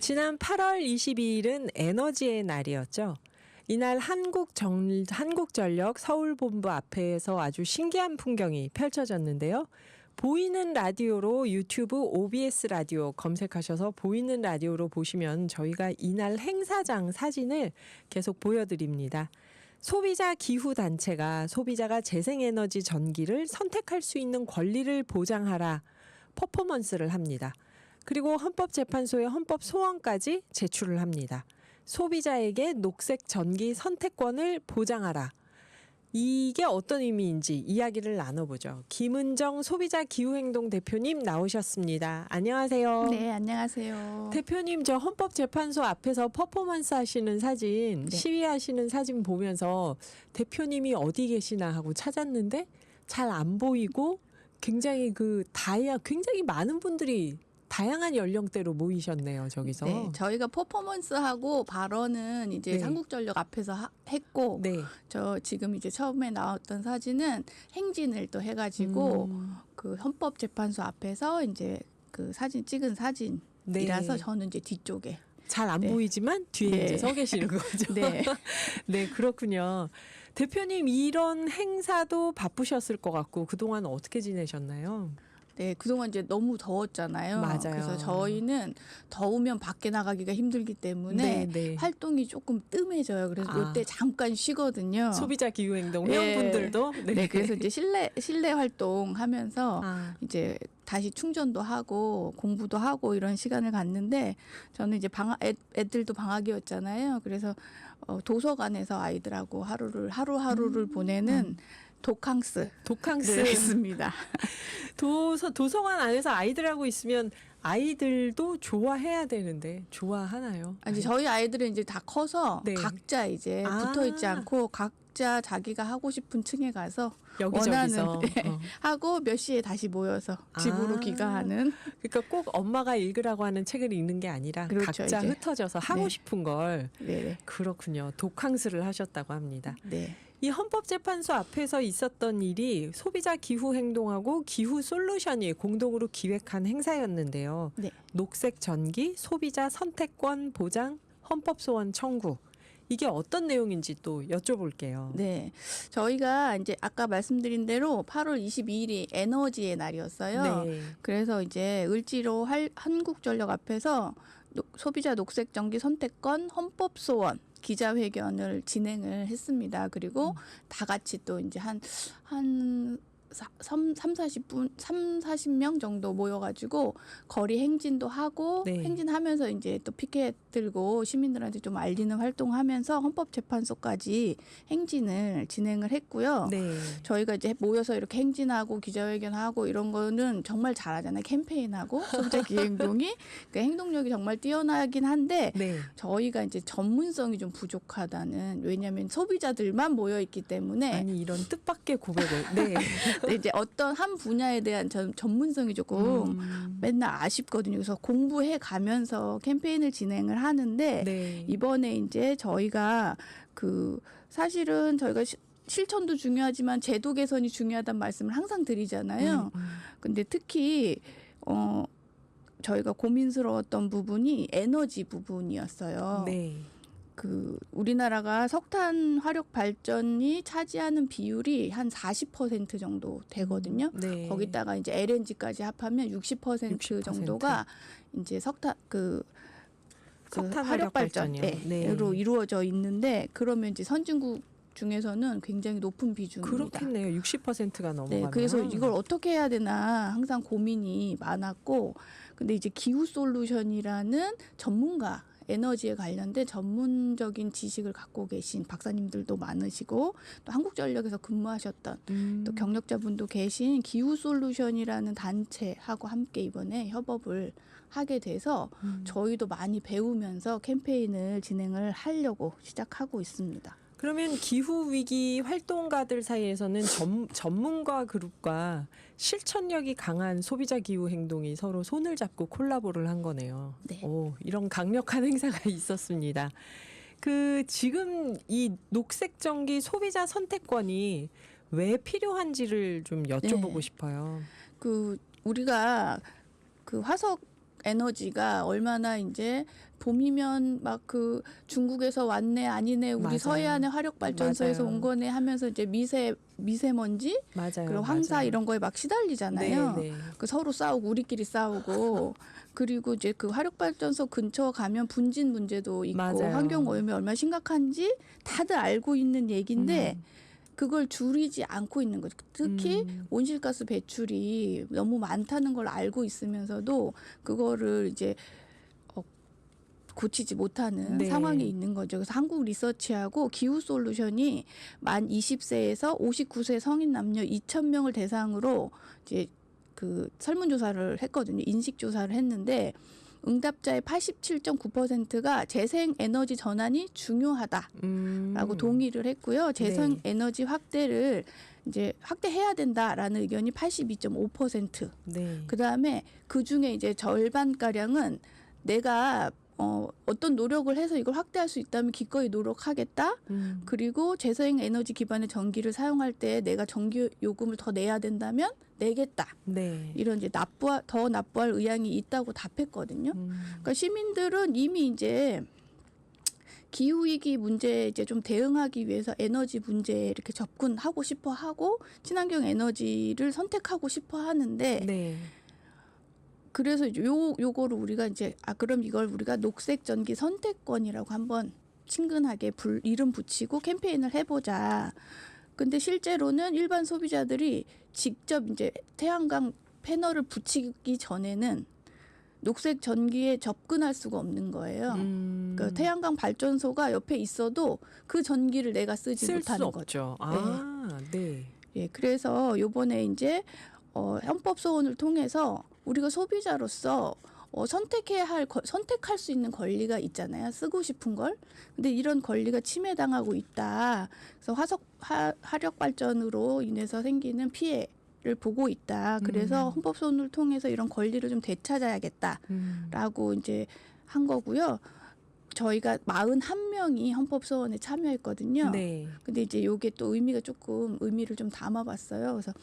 지난 8월 22일은 에너지의 날이었죠. 이날 한국전력 서울본부 앞에서 아주 신기한 풍경이 펼쳐졌는데요. 보이는 라디오로 유튜브 OBS 라디오 검색하셔서 보이는 라디오로 보시면 저희가 이날 행사장 사진을 계속 보여드립니다. 소비자 기후단체가 소비자가 재생에너지 전기를 선택할 수 있는 권리를 보장하라 퍼포먼스를 합니다. 그리고 헌법재판소에 헌법소원까지 제출을 합니다. 소비자에게 녹색 전기 선택권을 보장하라. 이게 어떤 의미인지 이야기를 나눠보죠. 김은정 소비자 기후행동 대표님 나오셨습니다. 안녕하세요. 네, 안녕하세요. 대표님, 저 헌법재판소 앞에서 퍼포먼스 하시는 사진, 네. 시위하시는 사진 보면서 대표님이 어디 계시나 하고 찾았는데 잘 안 보이고 굉장히 굉장히 많은 분들이 다양한 연령대로 모이셨네요, 저기서. 네, 저희가 퍼포먼스하고 발언은 이제 네. 한국전력 앞에서 했고, 네. 저 지금 이제 처음에 나왔던 사진은 행진을 또 해가지고 그 헌법재판소 앞에서 이제 그 사진 찍은 사진이라서 네. 저는 이제 뒤쪽에. 잘 안 네. 보이지만 뒤에 네. 이제 서 계시는 거죠. 네. 네, 그렇군요. 대표님, 이런 행사도 바쁘셨을 것 같고 그동안 어떻게 지내셨나요? 네, 그동안 이제 너무 더웠잖아요. 맞아요. 그래서 저희는 더우면 밖에 나가기가 힘들기 때문에 네, 네. 활동이 조금 뜸해져요. 그래서 이때 잠깐 쉬거든요. 소비자 기후행동 네. 회원분들도 네, 그래서 이제 실내 활동하면서 이제 다시 충전도 하고 공부도 하고 이런 시간을 갖는데 저는 이제 애들도 방학이었잖아요. 그래서 도서관에서 아이들하고 하루하루를 보내는 독캉스 했습니다. 도서관 안에서 아이들하고 있으면 아이들도 좋아해야 되는데 좋아하나요? 아니 저희 아이들은 이제 다 커서 네. 각자 이제 붙어 있지 않고 각자 자기가 하고 싶은 층에 가서 여기저기서 원하는 하고 몇 시에 다시 모여서 집으로 귀가하는. 그러니까 꼭 엄마가 읽으라고 하는 책을 읽는 게 아니라 그렇죠, 각자 이제. 흩어져서 하고 네. 싶은 걸. 네. 그렇군요. 독캉스를 하셨다고 합니다. 네. 이 헌법재판소 앞에서 있었던 일이 소비자 기후 행동하고 기후 솔루션이 공동으로 기획한 행사였는데요. 네. 녹색 전기, 소비자 선택권 보장, 헌법소원 청구. 이게 어떤 내용인지 또 여쭤볼게요. 네. 저희가 이제 아까 말씀드린 대로 8월 22일이 에너지의 날이었어요. 네. 그래서 이제 을지로 한국전력 앞에서 소비자 녹색 전기 선택권 헌법소원 기자회견을 진행을 했습니다. 그리고 다 같이 또 이제 한 40명 정도 모여가지고 거리 행진도 하고 네. 행진하면서 이제 또 피켓 들고 시민들한테 좀 알리는 활동하면서 헌법재판소까지 행진을 진행을 했고요. 네. 저희가 이제 모여서 이렇게 행진하고 기자회견하고 이런 거는 정말 잘하잖아요. 캠페인하고 소비자 기행동이 그 행동력이 정말 뛰어나긴 한데 네. 저희가 이제 전문성이 좀 부족하다는 왜냐하면 소비자들만 모여 있기 때문에 아니 이런 뜻밖의 고백을. 네. 근데 이제 어떤 한 분야에 대한 전문성이 조금 맨날 아쉽거든요. 그래서 공부해 가면서 캠페인을 진행을 하는데 네. 이번에 이제 저희가 사실은 저희가 실천도 중요하지만 제도 개선이 중요하다는 말씀을 항상 드리잖아요. 근데 특히 저희가 고민스러웠던 부분이 에너지 부분이었어요. 네. 우리나라가 석탄 화력 발전이 차지하는 비율이 한 40% 정도 되거든요. 네. 거기다가 이제 LNG까지 합하면 60% 정도가 이제 석탄 화력 발전으로 네. 이루어져 있는데 그러면 이제 선진국 중에서는 굉장히 높은 비중입니다. 그렇겠네요. 60%가 넘어가면. 네, 그래서 이걸 어떻게 해야 되나 항상 고민이 많았고, 근데 이제 기후 솔루션이라는 전문가, 에너지에 관련된 전문적인 지식을 갖고 계신 박사님들도 많으시고 또 한국전력에서 근무하셨던 또 경력자분도 계신 기후 솔루션이라는 단체하고 함께 이번에 협업을 하게 돼서 저희도 많이 배우면서 캠페인을 진행을 하려고 시작하고 있습니다. 그러면 기후위기 활동가들 사이에서는 전문가 그룹과 실천력이 강한 소비자 기후 행동이 서로 손을 잡고 콜라보를 한 거네요. 네. 이런 강력한 행사가 있었습니다. 지금 이 녹색 전기 소비자 선택권이 왜 필요한지를 좀 여쭤보고 싶어요. 우리가 화석 에너지가 얼마나 이제 봄이면 막 그 중국에서 왔네 아니네 우리 맞아요. 서해안의 화력 발전소에서 맞아요. 온 거네 하면서 이제 미세먼지 맞아요. 그리고 황사 맞아요. 이런 거에 막 시달리잖아요. 네, 네. 그 서로 싸우고 우리끼리 싸우고 그리고 이제 그 화력 발전소 근처 가면 분진 문제도 있고 맞아요. 환경 오염이 얼마나 심각한지 다들 알고 있는 얘기인데 그걸 줄이지 않고 있는 거죠. 특히 온실가스 배출이 너무 많다는 걸 알고 있으면서도 그거를 이제 고치지 못하는 네. 상황에 있는 거죠. 그래서 한국 리서치하고 기후 솔루션이 만 20세에서 59세 성인 남녀 2,000명을 대상으로 이제 그 설문조사를 했거든요. 인식조사를 했는데 응답자의 87.9%가 재생 에너지 전환이 중요하다라고 동의를 했고요. 재생 네. 에너지 확대를 이제 확대해야 된다라는 의견이 82.5%. 네. 그다음에 그중에 이제 절반 가량은 내가 어떤 노력을 해서 이걸 확대할 수 있다면 기꺼이 노력하겠다. 그리고 재생 에너지 기반의 전기를 사용할 때 내가 전기 요금을 더 내야 된다면 내겠다. 네. 이런 이제 더 납부할 의향이 있다고 답했거든요. 그러니까 시민들은 이미 이제 기후 위기 문제에 이제 좀 대응하기 위해서 에너지 문제에 이렇게 접근하고 싶어 하고 친환경 에너지를 선택하고 싶어 하는데 네. 그래서 요거를 우리가 이제 그럼 이걸 우리가 녹색 전기 선택권이라고 한번 친근하게 이름 붙이고 캠페인을 해보자. 근데 실제로는 일반 소비자들이 직접 이제 태양광 패널을 붙이기 전에는 녹색 전기에 접근할 수가 없는 거예요. 그러니까 태양광 발전소가 옆에 있어도 그 전기를 내가 쓰지 쓸 못하는 수 거죠. 없죠. 아, 네. 예, 그래서 요번에 이제 헌법 소원을 통해서 우리가 소비자로서 선택할 수 있는 권리가 있잖아요. 쓰고 싶은 걸. 근데 이런 권리가 침해당하고 있다. 그래서 화력 발전으로 인해서 생기는 피해를 보고 있다. 그래서 헌법 소원을 통해서 이런 권리를 좀 되찾아야겠다라고 이제 한 거고요. 저희가 41명이 헌법 소원에 참여했거든요. 네. 근데 이제 요게 또 의미를 좀 담아봤어요. 그래서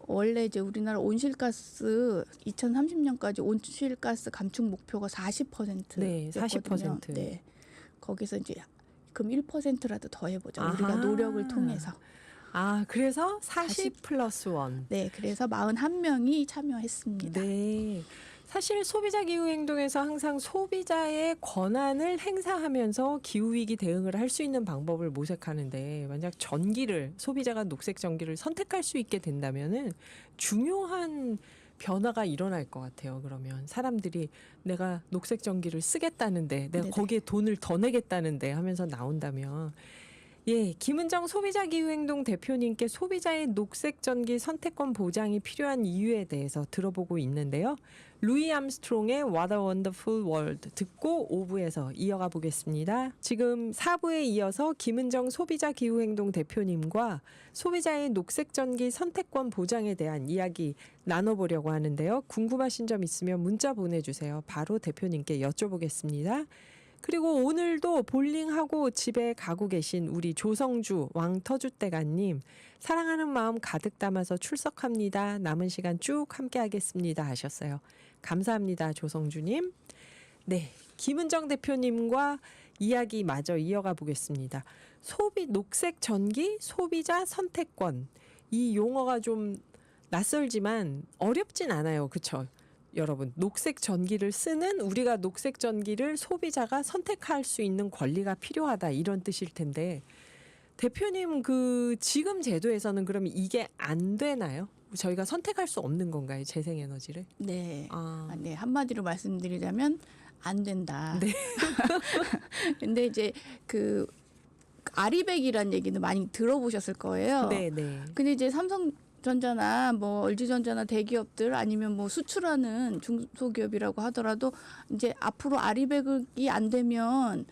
원래 이제 우리나라 온실가스 2030년까지 온실가스 감축 목표가 40%였거든요. 네, 40%. 네. 거기서 이제 그럼 1%라도 더 해보자. 아하. 우리가 노력을 통해서. 아, 그래서 40 플러스 1. 네, 그래서 41명이 참여했습니다. 네. 사실 소비자 기후 행동에서 항상 소비자의 권한을 행사하면서 기후 위기 대응을 할 수 있는 방법을 모색하는데 만약 소비자가 녹색 전기를 선택할 수 있게 된다면은 중요한 변화가 일어날 것 같아요. 그러면 사람들이 내가 녹색 전기를 쓰겠다는데 내가 네네. 거기에 돈을 더 내겠다는데 하면서 나온다면 예, 김은정 소비자 기후행동 대표님께 소비자의 녹색 전기 선택권 보장이 필요한 이유에 대해서 들어보고 있는데요. 루이 암스트롱의 What a Wonderful World 듣고 5부에서 이어가 보겠습니다. 지금 4부에 이어서 김은정 소비자 기후행동 대표님과 소비자의 녹색 전기 선택권 보장에 대한 이야기 나눠보려고 하는데요. 궁금하신 점 있으면 문자 보내주세요. 바로 대표님께 여쭤보겠습니다. 그리고 오늘도 볼링하고 집에 가고 계신 우리 조성주 왕터주대가님 사랑하는 마음 가득 담아서 출석합니다. 남은 시간 쭉 함께하겠습니다 하셨어요. 감사합니다 조성주님. 네, 김은정 대표님과 이야기 마저 이어가 보겠습니다. 녹색 전기 소비자 선택권 이 용어가 좀 낯설지만 어렵진 않아요. 그렇죠? 여러분, 녹색 전기를 쓰는 우리가 녹색 전기를 소비자가 선택할 수 있는 권리가 필요하다 이런 뜻일 텐데 대표님 지금 제도에서는 그러면 이게 안 되나요? 저희가 선택할 수 없는 건가요? 재생에너지를? 네. 아, 네, 한마디로 말씀드리자면 안 된다. 네. 근데 이제 아리백이라는 얘기는 많이 들어보셨을 거예요. 네, 네. 근데 이제 삼성전자나 뭐 LG전자나 대기업들 아니면 뭐 수출하는 중소기업이라고 하더라도 이제 앞으로 아리백이 안 되면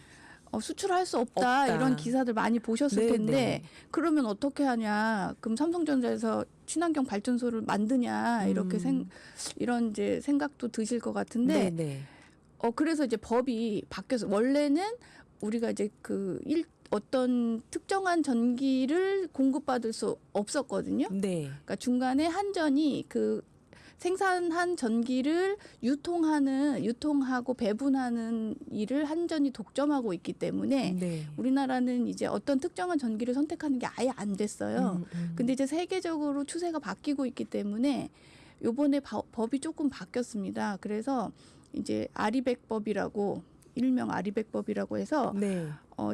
수출할 수 없다. 이런 기사들 많이 보셨을 네, 텐데 네. 그러면 어떻게 하냐? 그럼 삼성전자에서 친환경 발전소를 만드냐? 이렇게 이런 이제 생각도 드실 것 같은데 네, 네. 그래서 이제 법이 바뀌어서 원래는 우리가 이제 어떤 특정한 전기를 공급받을 수 없었거든요. 네. 그러니까 중간에 한전이 생산한 전기를 유통하고 배분하는 일을 한전이 독점하고 있기 때문에 네. 우리나라는 이제 어떤 특정한 전기를 선택하는 게 아예 안 됐어요. 근데 이제 세계적으로 추세가 바뀌고 있기 때문에 요번에 법이 조금 바뀌었습니다. 그래서 이제 아리백법이라고 일명 아리백법이라고 해서 네.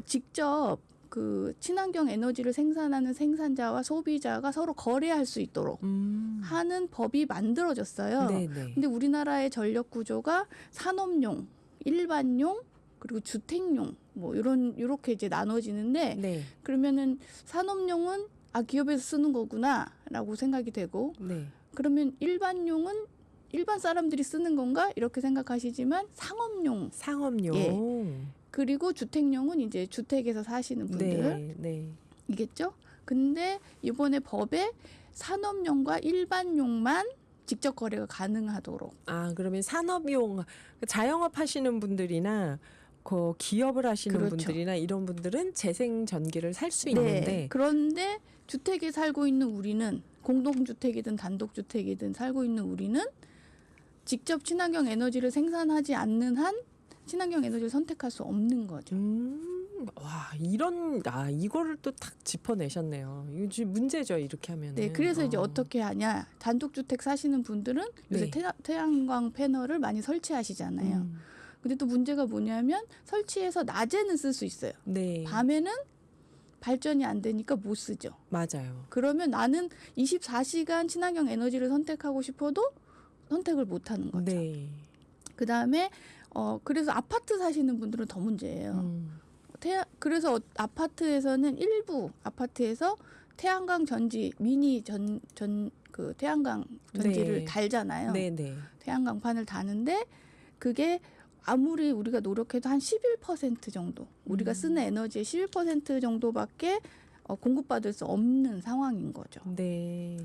직접 그 친환경 에너지를 생산하는 생산자와 소비자가 서로 거래할 수 있도록 하는 법이 만들어졌어요. 네, 네. 근데 우리나라의 전력 구조가 산업용, 일반용, 그리고 주택용 뭐 이렇게 이제 나눠지는데 네. 그러면은 산업용은 기업에서 쓰는 거구나라고 생각이 되고 네. 그러면 일반용은 일반 사람들이 쓰는 건가 이렇게 생각하시지만 상업용 상업용. 예. 그리고 주택용은 이제 주택에서 사시는 분들 네. 이겠죠? 근데 이번에 법에 산업용과 일반용만 직접 거래가 가능하도록. 그러면 산업용 자영업 하시는 분들이나 그 기업을 하시는 그렇죠. 분들이나 이런 분들은 재생 전기를 살 수 있는데 그런데 주택에 살고 있는 우리는 공동주택이든 단독주택이든 살고 있는 우리는 직접 친환경 에너지를 생산하지 않는 한 친환경 에너지를 선택할 수 없는 거죠. 와, 이거를 또 딱 짚어내셨네요. 이거 지금 문제죠, 이렇게 하면. 네, 그래서 이제 어떻게 하냐? 단독주택 사시는 분들은 요새 네. 태양광 패널을 많이 설치하시잖아요. 근데 또 문제가 뭐냐면 설치해서 낮에는 쓸 수 있어요. 네. 밤에는 발전이 안 되니까 못 쓰죠. 맞아요. 그러면 나는 24시간 친환경 에너지를 선택하고 싶어도 선택을 못 하는 거죠. 네. 그다음에 그래서 아파트 사시는 분들은 더 문제예요. 그래서 아파트에서는 일부 아파트에서 태양광 전지 미니 그 태양광 전지를 네. 달잖아요. 네. 태양광판을 다는데 그게 아무리 우리가 노력해도 한 11% 정도 우리가 쓰는 에너지의 11% 정도밖에 공급받을 수 없는 상황인 거죠. 네.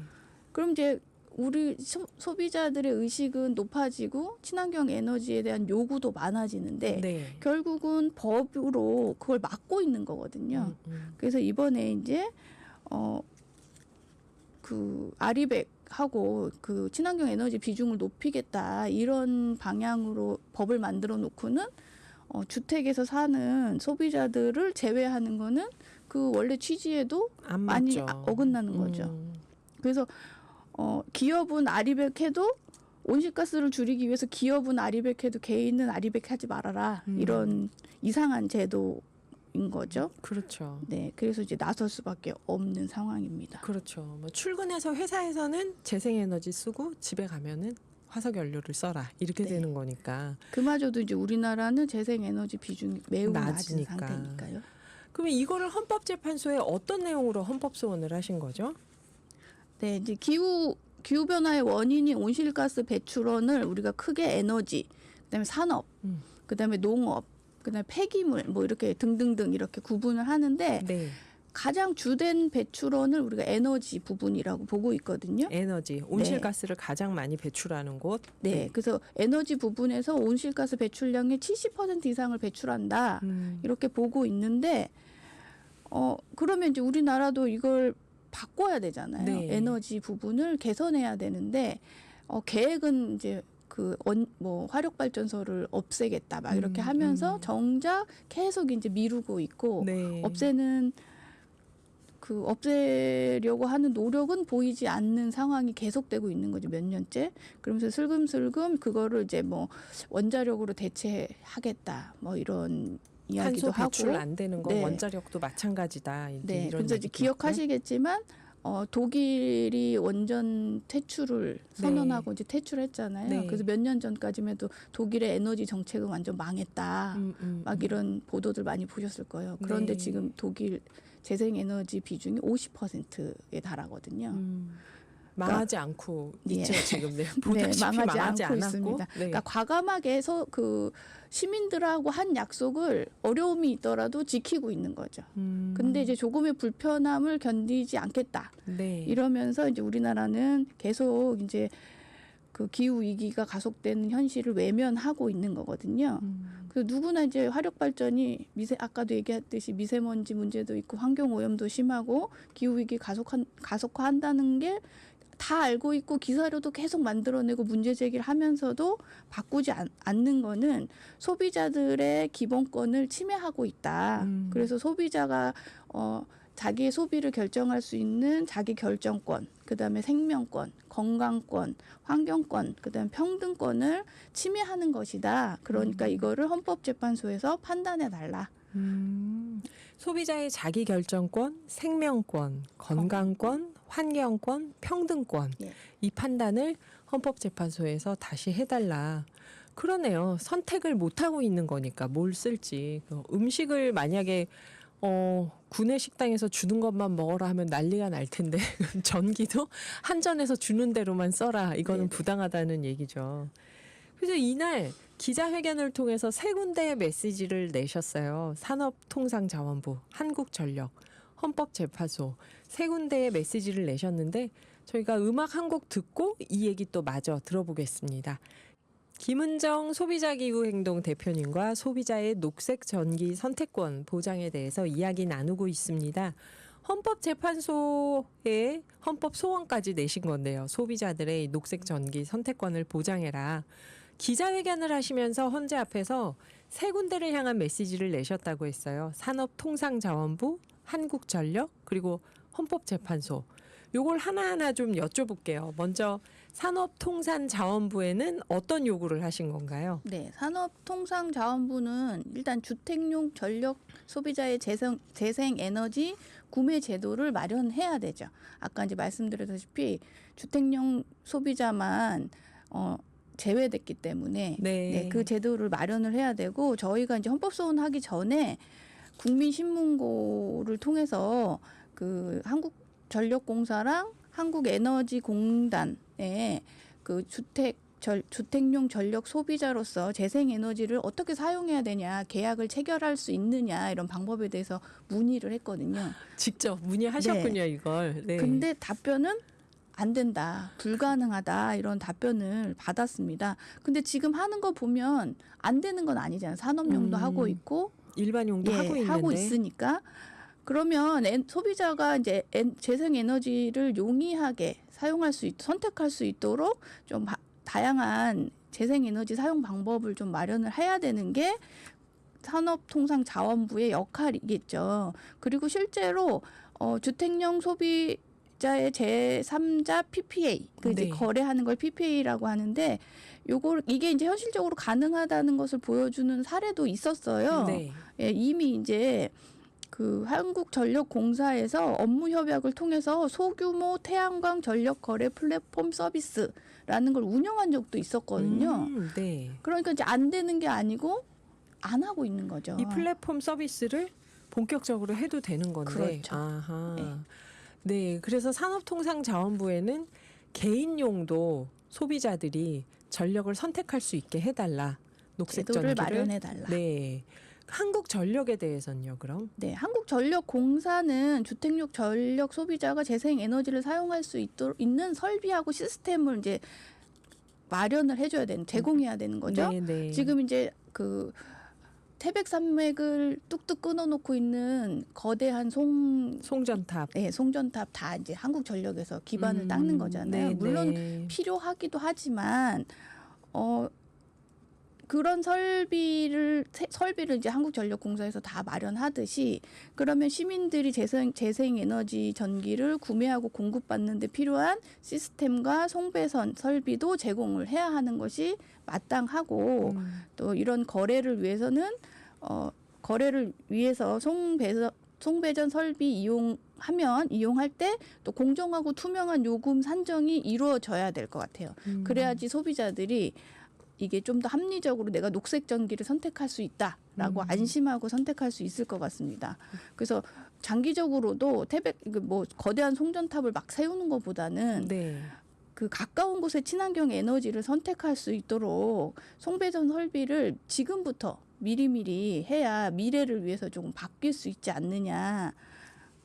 그럼 이제 우리 소비자들의 의식은 높아지고 친환경 에너지에 대한 요구도 많아지는데 네. 결국은 법으로 그걸 막고 있는 거거든요. 그래서 이번에 이제 그 아리백하고 그 친환경 에너지 비중을 높이겠다 이런 방향으로 법을 만들어 놓고는 주택에서 사는 소비자들을 제외하는 거는 그 원래 취지에도 안 많이 맞죠. 어긋나는 거죠. 그래서 기업은 아리백해도 온실가스를 줄이기 위해서 기업은 아리백해도 개인은 아리백하지 말아라 이런 이상한 제도인 거죠. 그렇죠. 네, 그래서 이제 나설 수밖에 없는 상황입니다. 그렇죠. 뭐 출근해서 회사에서는 재생에너지 쓰고 집에 가면은 화석연료를 써라 이렇게 네. 되는 거니까. 그마저도 이제 우리나라는 재생에너지 비중이 매우 낮은 낮으니까. 상태니까요. 그러면 이거를 헌법재판소에 어떤 내용으로 헌법소원을 하신 거죠? 네, 이제 기후 변화의 원인이 온실가스 배출원을 우리가 크게 에너지, 그다음에 산업, 그다음에 농업, 그다음에 폐기물 뭐 이렇게 등등등 이렇게 구분을 하는데 네. 가장 주된 배출원을 우리가 에너지 부분이라고 보고 있거든요. 에너지, 온실가스를 가장 많이 배출하는 곳. 네, 그래서 에너지 부분에서 온실가스 배출량의 70% 이상을 배출한다 이렇게 보고 있는데 그러면 이제 우리나라도 이걸 바꿔야 되잖아요. 네. 에너지 부분을 개선해야 되는데 계획은 이제 뭐 화력 발전소를 없애겠다 막 이렇게 하면서 정작 계속 이제 미루고 있고 네. 없애려고 하는 노력은 보이지 않는 상황이 계속되고 있는 거죠, 몇 년째. 그러면서 슬금슬금 그거를 이제 뭐 원자력으로 대체하겠다 뭐 이런 이야기도 탄소 배출 하고. 안 되는 건 네. 원자력도 마찬가지다. 이제 네, 이런 그래서 이제 얘기도 기억하시겠지만 독일이 원전 퇴출을 선언하고 이제 퇴출했잖아요. 네. 그래서 몇 년 전까지만 해도 독일의 에너지 정책은 완전 망했다. 막 이런 보도들 많이 보셨을 거예요. 그런데 네. 지금 독일 재생에너지 비중이 50%에 달하거든요. 망하지 않고 예. 있죠 지금. 네. 네, 보다시피 망하지 않고 않았고. 있습니다. 네. 그러니까 과감하게 시민들하고 한 약속을 어려움이 있더라도 지키고 있는 거죠. 근데 이제 조금의 불편함을 견디지 않겠다. 네. 이러면서 이제 우리나라는 계속 이제 그 기후 위기가 가속되는 현실을 외면하고 있는 거거든요. 그래서 누구나 이제 화력 발전이 아까도 얘기했듯이 미세먼지 문제도 있고 환경 오염도 심하고 기후 위기 가속화한다는 게 다 알고 있고 기사료도 계속 만들어내고 문제 제기를 하면서도 바꾸지 않는 거는 소비자들의 기본권을 침해하고 있다. 그래서 소비자가 자기의 소비를 결정할 수 있는 자기 결정권, 그다음에 생명권, 건강권, 환경권, 그다음에 평등권을 침해하는 것이다. 그러니까 이거를 헌법재판소에서 판단해 달라. 소비자의 자기 결정권, 생명권, 건강권, 환경권, 평등권 예. 이 판단을 헌법재판소에서 다시 해달라. 그러네요. 선택을 못 하고 있는 거니까 뭘 쓸지. 음식을 만약에 구내 식당에서 주는 것만 먹어라 하면 난리가 날 텐데 전기도 한전에서 주는 대로만 써라. 이거는 네네. 부당하다는 얘기죠. 그래서 이날 기자회견을 통해서 세 군데의 메시지를 내셨어요. 산업통상자원부, 한국전력, 헌법재판소 세 군데의 메시지를 내셨는데 저희가 음악 한 곡 듣고 이 얘기 또 마저 들어보겠습니다. 김은정 소비자기후행동 대표님과 소비자의 녹색 전기 선택권 보장에 대해서 이야기 나누고 있습니다. 헌법재판소에 헌법 소원까지 내신 건데요. 소비자들의 녹색 전기 선택권을 보장해라. 기자회견을 하시면서 헌재 앞에서 세 군데를 향한 메시지를 내셨다고 했어요. 산업통상자원부, 한국전력, 그리고 헌법재판소. 요걸 하나하나 좀 여쭤볼게요. 먼저 산업통상자원부에는 어떤 요구를 하신 건가요? 네, 산업통상자원부는 일단 주택용 전력 소비자의 재생에너지 구매 제도를 마련해야 되죠. 아까 이제 말씀드렸다시피 주택용 소비자만 제외됐기 때문에 네. 그 제도를 마련을 해야 되고 저희가 이제 헌법소원하기 전에 국민신문고를 통해서 그 한국전력공사랑 한국에너지공단에 그 주택용 전력 소비자로서 재생에너지를 어떻게 사용해야 되냐, 계약을 체결할 수 있느냐 이런 방법에 대해서 문의를 했거든요. 직접 문의하셨군요, 네. 이걸. 네. 근데 답변은 안 된다, 불가능하다 이런 답변을 받았습니다. 근데 지금 하는 거 보면 안 되는 건 아니잖아요. 산업용도 하고 있고 일반용도 하고 있으니까 그러면 소비자가 이제 재생에너지를 용이하게 사용할 수 선택할 수 있도록 좀 다양한 재생에너지 사용 방법을 좀 마련을 해야 되는 게 산업통상자원부의 역할이겠죠. 그리고 실제로 주택용 소비자의 제3자 PPA, 이제 네. 거래하는 걸 PPA라고 하는데 이게 이제 현실적으로 가능하다는 것을 보여주는 사례도 있었어요. 네. 예, 이미 이제 그 한국전력공사에서 업무 협약을 통해서 소규모 태양광 전력 거래 플랫폼 서비스라는 걸 운영한 적도 있었거든요. 네. 그러니까 이제 안 되는 게 아니고 안 하고 있는 거죠. 이 플랫폼 서비스를 본격적으로 해도 되는 건데. 그렇죠. 아하. 네. 네. 그래서 산업통상자원부에는 개인용도 소비자들이 전력을 선택할 수 있게 해달라. 녹색 제도를 전기를 마련해 달라. 네. 한국전력에 대해서는요, 그럼? 네, 한국전력공사는 주택용 전력 소비자가 재생에너지를 사용할 수 있는 설비하고 시스템을 이제 마련을 해줘야 되는, 제공해야 되는 거죠. 네, 네. 지금 이제 그 태백산맥을 뚝뚝 끊어놓고 있는 거대한 송전탑. 송전탑 다 이제 한국전력에서 기반을 닦는 거잖아요. 네, 물론 네. 필요하기도 하지만 그런 설비를 이제 한국전력공사에서 다 마련하듯이 그러면 시민들이 재생에너지 전기를 구매하고 공급받는 데 필요한 시스템과 송배선 설비도 제공을 해야 하는 것이 마땅하고 또 이런 거래를 위해서는 거래를 위해서 송배전 설비 이용할 때 또 공정하고 투명한 요금 산정이 이루어져야 될 것 같아요. 그래야지 소비자들이 이게 좀 더 합리적으로 내가 녹색 전기를 선택할 수 있다라고 안심하고 선택할 수 있을 것 같습니다. 그래서 장기적으로도 거대한 송전탑을 막 세우는 것보다는 네. 그 가까운 곳에 친환경 에너지를 선택할 수 있도록 송배전 설비를 지금부터 미리미리 해야 미래를 위해서 조금 바뀔 수 있지 않느냐.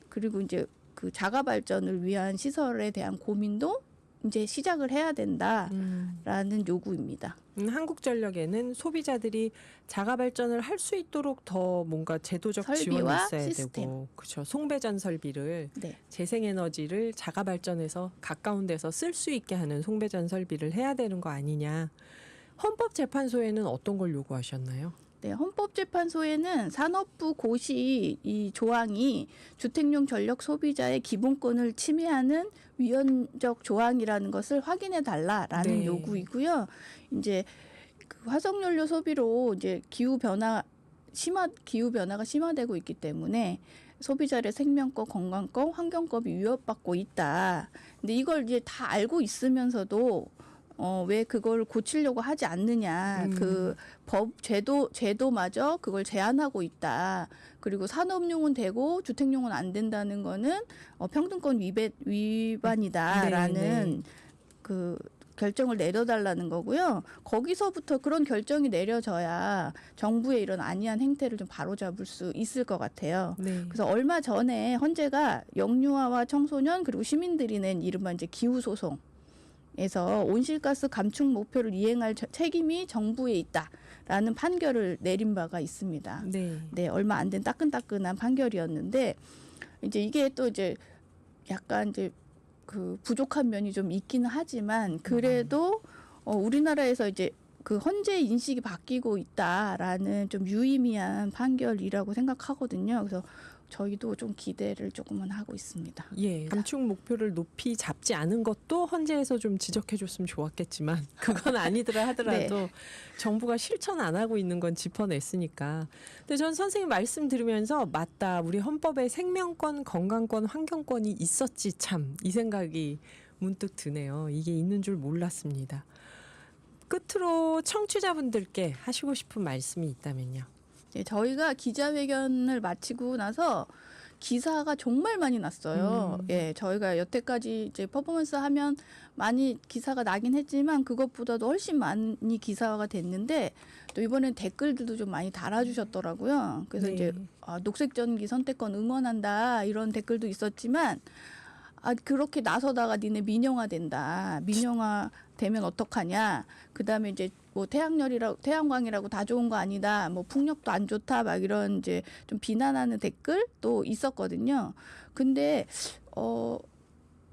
그리고 이제 그 자가 발전을 위한 시설에 대한 고민도 이제 시작을 해야 된다라는 요구입니다. 한국전력에는 소비자들이 자가 발전을 할 수 있도록 더 뭔가 제도적 지원이 설비와 있어야 시스템. 되고, 그렇죠. 송배전 설비를 네. 재생에너지를 자가 발전해서 가까운 데서 쓸 수 있게 하는 송배전 설비를 해야 되는 거 아니냐. 헌법재판소에는 어떤 걸 요구하셨나요? 네, 헌법재판소에는 산업부 고시 이 조항이 주택용 전력 소비자의 기본권을 침해하는 위헌적 조항이라는 것을 확인해 달라라는 네. 요구이고요. 이제 그 화석연료 소비로 이제 기후 변화가 심화되고 있기 때문에 소비자의 생명권, 건강권, 환경권이 위협받고 있다. 근데 이걸 이제 다 알고 있으면서도 왜 그걸 고치려고 하지 않느냐. 그 법 제도마저 그걸 제한하고 있다. 그리고 산업용은 되고 주택용은 안 된다는 거는 평등권 위반이다라는 네. 그 결정을 내려달라는 거고요. 거기서부터 그런 결정이 내려져야 정부의 이런 안이한 행태를 좀 바로잡을 수 있을 것 같아요. 네. 그래서 얼마 전에 헌재가 영유아와 청소년 그리고 시민들이 낸 이른바 이제 기후 소송에서 온실가스 감축 목표를 이행할 책임이 정부에 있다라는 판결을 내린 바가 있습니다. 네. 네, 얼마 안 된 따끈따끈한 판결이었는데 이제 이게 또 이제 약간 이제 그 부족한 면이 좀 있기는 하지만 그래도 우리나라에서 이제 그 헌재 인식이 바뀌고 있다라는 좀 유의미한 판결이라고 생각하거든요. 그래서 저희도 좀 기대를 조금은 하고 있습니다. 예, 감축 목표를 높이 잡지 않은 것도 헌재에서 좀 지적해줬으면 좋았겠지만 그건 아니더라 하더라도 네. 정부가 실천 안 하고 있는 건 짚어냈으니까. 근데 전 선생님 말씀 들으면서 맞다, 우리 헌법에 생명권, 건강권, 환경권이 있었지 참, 이 생각이 문득 드네요. 이게 있는 줄 몰랐습니다. 끝으로 청취자분들께 하시고 싶은 말씀이 있다면요. 네, 저희가 기자회견을 마치고 나서 기사가 정말 많이 났어요. 예, 저희가 여태까지 이제 퍼포먼스 하면 많이 기사가 나긴 했지만 그것보다도 훨씬 많이 기사화가 됐는데 또 이번엔 댓글들도 좀 많이 달아주셨더라고요. 그래서 네. 이제 녹색전기 선택권 응원한다 이런 댓글도 있었지만 그렇게 나서다가 니네 민영화 된다. 민영화 되면 어떡하냐. 그다음에 이제 뭐 태양광이라고 다 좋은 거 아니다. 뭐 풍력도 안 좋다. 막 이런 이제 좀 비난하는 댓글도 있었거든요. 근데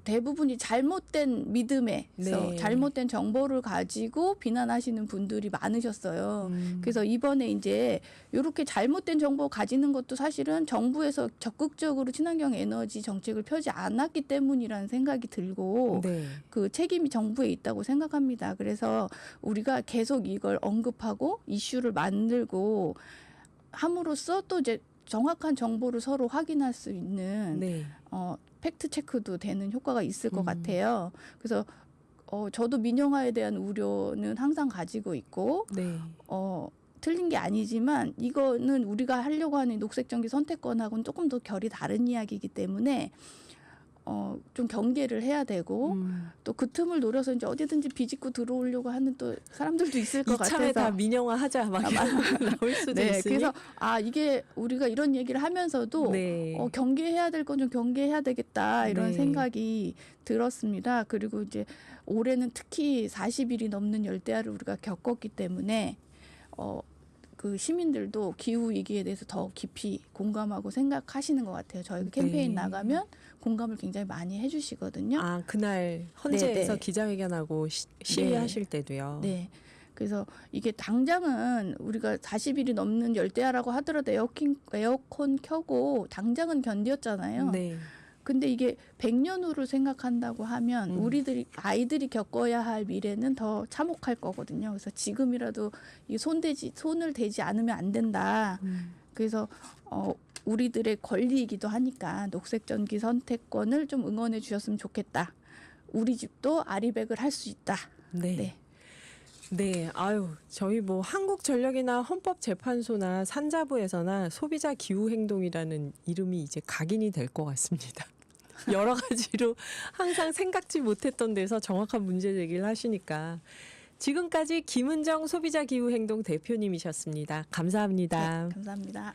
대부분이 잘못된 믿음에서 네. 잘못된 정보를 가지고 비난하시는 분들이 많으셨어요. 그래서 이번에 이제 이렇게 잘못된 정보 가지는 것도 사실은 정부에서 적극적으로 친환경 에너지 정책을 펴지 않았기 때문이라는 생각이 들고 네. 그 책임이 정부에 있다고 생각합니다. 그래서 우리가 계속 이걸 언급하고 이슈를 만들고 함으로써 또 이제 정확한 정보를 서로 확인할 수 있는 네. 팩트 체크도 되는 효과가 있을 것 같아요. 그래서 저도 민영화에 대한 우려는 항상 가지고 있고 네. 틀린 게 아니지만 이거는 우리가 하려고 하는 녹색전기 선택권하고는 조금 더 결이 다른 이야기이기 때문에 좀 경계를 해야 되고 또 그 틈을 노려서 이제 어디든지 비집고 들어오려고 하는 또 사람들도 있을 것 이참에 같아서 다 민영화 하자 막 이런 거 나올 수도 네, 있으니. 그래서 이게 우리가 이런 얘기를 하면서도 네. 경계해야 될 건 좀 경계해야 되겠다 이런 네. 생각이 들었습니다. 그리고 이제 올해는 특히 40일이 넘는 열대야를 우리가 겪었기 때문에 그 시민들도 기후 위기에 대해서 더 깊이 공감하고 생각하시는 것 같아요. 저희 캠페인 네. 나가면 공감을 굉장히 많이 해주시거든요. 그날 헌재에서 네. 기자회견하고 시위하실 때도요. 네. 그래서 이게 당장은 우리가 40일이 넘는 열대야라고 하더라도 에어컨 켜고 당장은 견뎠잖아요. 네. 근데 이게 100년 후를 생각한다고 하면 아이들이 겪어야 할 미래는 더 참혹할 거거든요. 그래서 지금이라도 이 손을 대지 않으면 안 된다. 그래서 우리들의 권리이기도 하니까 녹색전기 선택권을 좀 응원해 주셨으면 좋겠다. 우리 집도 아리백을 할 수 있다. 네. 네. 네, 저희 뭐 한국전력이나 헌법재판소나 산자부에서나 소비자 기후행동이라는 이름이 이제 각인이 될 것 같습니다. 여러 가지로 항상 생각지 못했던 데서 정확한 문제 제기를 하시니까. 지금까지 김은정 소비자 기후행동 대표님이셨습니다. 감사합니다. 네, 감사합니다.